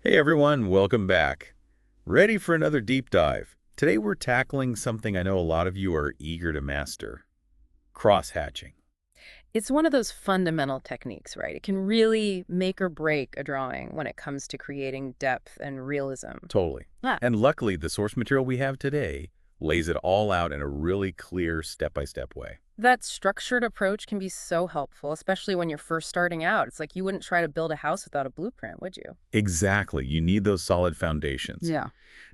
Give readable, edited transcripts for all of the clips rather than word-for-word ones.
Hey everyone, welcome back. Ready for another deep dive. Today we're tackling something I know a lot of you are eager to master. Cross-hatching. It's one of those fundamental techniques, right? It can really make or break a drawing when it comes to creating depth and realism. Totally. Ah, And luckily, the source material we have today lays it all out in a really clear step-by-step way. that structured approach can be so helpful, especially when you're first starting out. It's like you wouldn't try to build a house without a blueprint, would you? Exactly. You need those solid foundations. Yeah.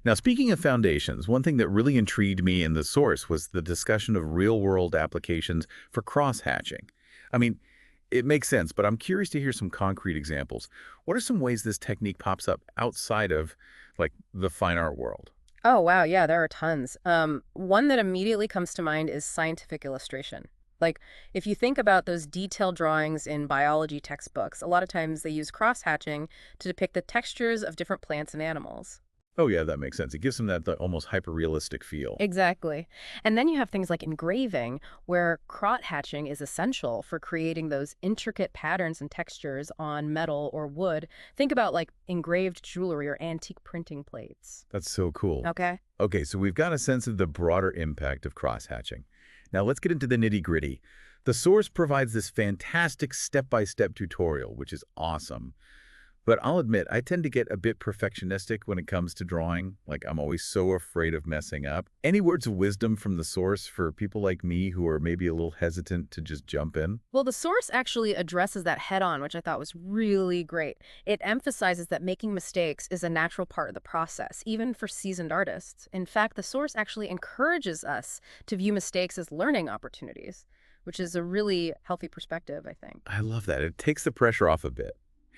Now, speaking of foundations, one thing that really intrigued me in the source was the discussion of real-world applications for cross-hatching. I mean, it makes sense, but I'm curious to hear some concrete examples. What are some ways this technique pops up outside of, like, the fine art world? Oh, wow. Yeah, there are tons. One that immediately comes to mind is scientific illustration. Like, if you think about those detailed drawings in biology textbooks, a lot of times they use cross-hatching to depict the textures of different plants and animals. Oh, yeah, that makes sense. It gives them that almost hyper-realistic feel. Exactly. And then you have things like engraving, where crot hatching is essential for creating those intricate patterns and textures on metal or wood. Think about like engraved jewelry or antique printing plates. That's so cool. Okay. Okay, so we've got a sense of the broader impact of cross-hatching. Now let's get into the nitty-gritty. The source provides this fantastic step-by-step tutorial, which is awesome. But I'll admit, I tend to get a bit perfectionistic when it comes to drawing. Like, I'm always so afraid of messing up. Any words of wisdom from the source for people like me who are maybe a little hesitant to just jump in? Well, the source actually addresses that head on, which I thought was really great. It emphasizes that making mistakes is a natural part of the process, even for seasoned artists. In fact, the source actually encourages us to view mistakes as learning opportunities, which is a really healthy perspective, I think. I love that. It takes the pressure off a bit.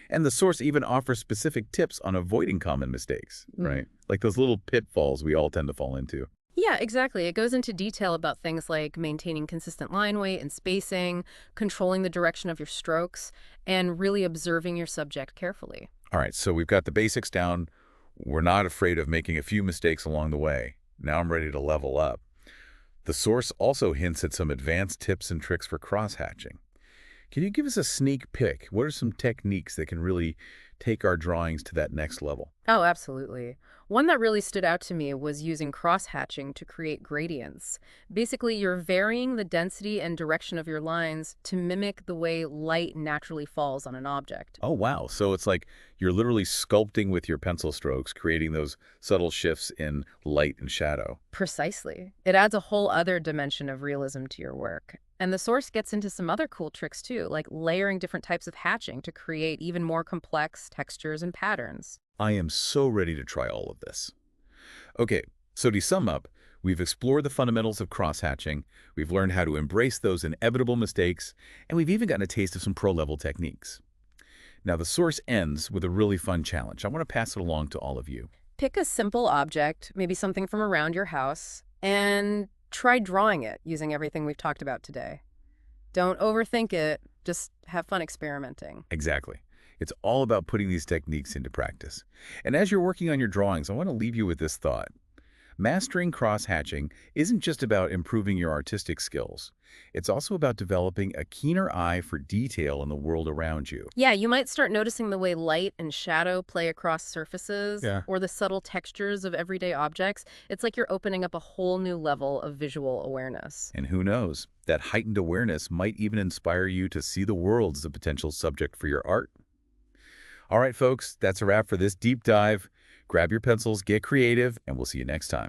And the source even offers specific tips on avoiding common mistakes, right? Like those little pitfalls we all tend to fall into. Yeah, exactly. It goes into detail about things like maintaining consistent line weight and spacing, controlling the direction of your strokes, and really observing your subject carefully. All right, so we've got the basics down. We're not afraid of making a few mistakes along the way. Now I'm ready to level up. The source also hints at some advanced tips and tricks for cross-hatching. Can you give us a sneak peek? What are some techniques that can really take our drawings to that next level? Oh, absolutely. One that really stood out to me was using cross-hatching to create gradients. Basically, you're varying the density and direction of your lines to mimic the way light naturally falls on an object. Oh, wow. So it's like you're literally sculpting with your pencil strokes, creating those subtle shifts in light and shadow. Precisely. It adds a whole other dimension of realism to your work. And the source gets into some other cool tricks too, like layering different types of hatching to create even more complex textures and patterns. I am so ready to try all of this. Okay, so to sum up, we've explored the fundamentals of cross-hatching, we've learned how to embrace those inevitable mistakes, and we've even gotten a taste of some pro-level techniques. Now, the source ends with a really fun challenge. I want to pass it along to all of you. Pick a simple object, maybe something from around your house, and try drawing it using everything we've talked about today. Don't overthink it, just have fun experimenting. Exactly. It's all about putting these techniques into practice. And as you're working on your drawings, I want to leave you with this thought. Mastering cross-hatching isn't just about improving your artistic skills. It's also about developing a keener eye for detail in the world around you. Yeah, you might start noticing the way light and shadow play across surfaces Yeah. or the subtle textures of everyday objects. It's like you're opening up a whole new level of visual awareness. And who knows, that heightened awareness might even inspire you to see the world as a potential subject for your art. All right, folks, that's a wrap for this deep dive. Grab your pencils, get creative, and we'll see you next time.